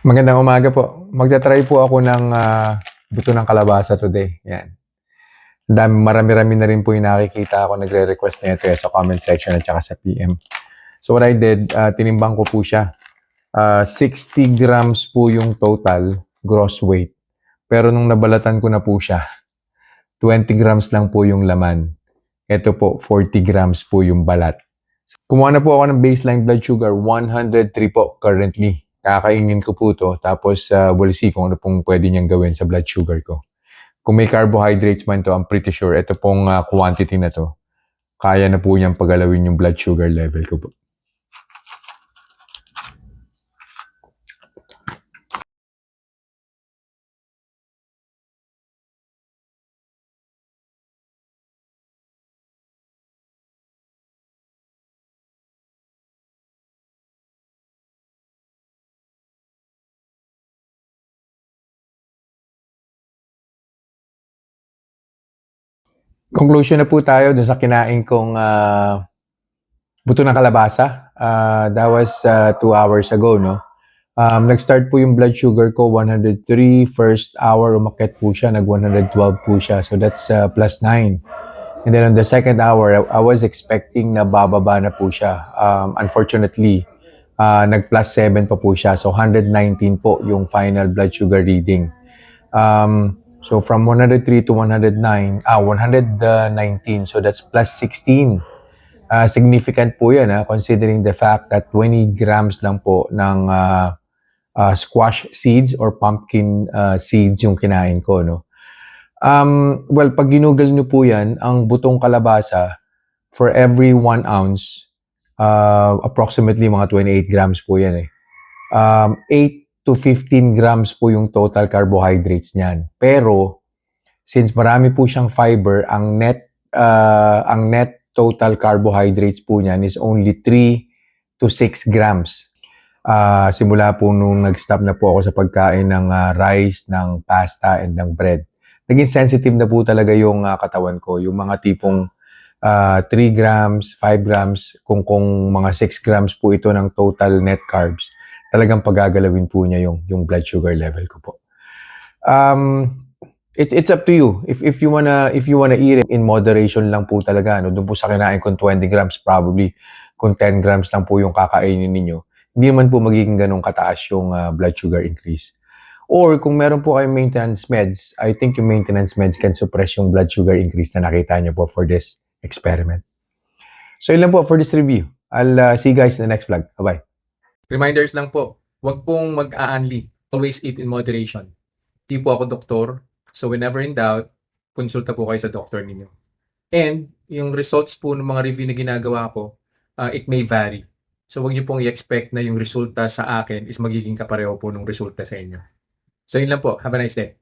Magandang umaga po. Magta-try po ako ng buto ng kalabasa today. Yan. Marami-rami na rin po yung nakikita ako nagre-request na ito sa comment section at saka sa PM. So what I did, tinimbang ko po siya. 60 grams po yung total gross weight. Pero nung nabalatan ko na po siya, 20 grams lang po yung laman. Ito po, 40 grams po yung balat. Kumuha na po ako ng baseline blood sugar, 103 po currently. Kakainin ko po to, tapos we'll see kung ano pong pwede niyang gawin sa blood sugar ko. Kung may carbohydrates man to, I'm pretty sure ito pong quantity na to, kaya na po niyang pagalawin yung blood sugar level ko po. Conclusion na po tayo dun sa kinain kong buto ng kalabasa. That was 2 hours ago, no? Nag-start po yung blood sugar ko, 103. First hour, umakyat po siya, nag-112 po siya. So that's plus 9. And then on the second hour, I was expecting na bababa na po siya. Unfortunately, nag-plus 7 pa po siya. So 119 po yung final blood sugar reading. So from 103 to 119, so that's plus 16. Significant po yan, considering the fact that 20 grams lang po ng squash seeds or pumpkin seeds yung kinain ko, no? Well, pag ginugol nyo po yan, ang butong kalabasa, for every 1 ounce, approximately mga 28 grams po yan 8 to 15 grams po yung total carbohydrates niyan. Pero, since marami po siyang fiber, ang net total carbohydrates po niyan is only 3 to 6 grams. Simula po nung nag-stop na po ako sa pagkain ng rice, ng pasta, and ng bread. Naging sensitive na po talaga yung katawan ko. Yung mga tipong 3 grams, 5 grams, kung mga 6 grams po ito ng total net carbs, talagang pagagalawin po niya yung blood sugar level ko po. It's up to you. If you wanna eat it in moderation lang po talaga, no? Doon po sa kinain kung 20 grams, probably kung 10 grams lang po yung kakainin ninyo, hindi naman po magiging ganun kataas yung blood sugar increase. Or kung meron po kayong maintenance meds, I think yung maintenance meds can suppress yung blood sugar increase na nakita nyo po for this experiment. So yun lang po for this review. I'll see you guys in the next vlog. Bye-bye. Reminders lang po, huwag pong mag-aanli. Always eat in moderation. Di po ako doktor, so whenever in doubt, konsulta po kayo sa doktor ninyo. And yung results po ng mga review na ginagawa ko, it may vary. So huwag niyo pong i-expect na yung resulta sa akin is magiging kapareho po ng resulta sa inyo. So yun lang po. Have a nice day.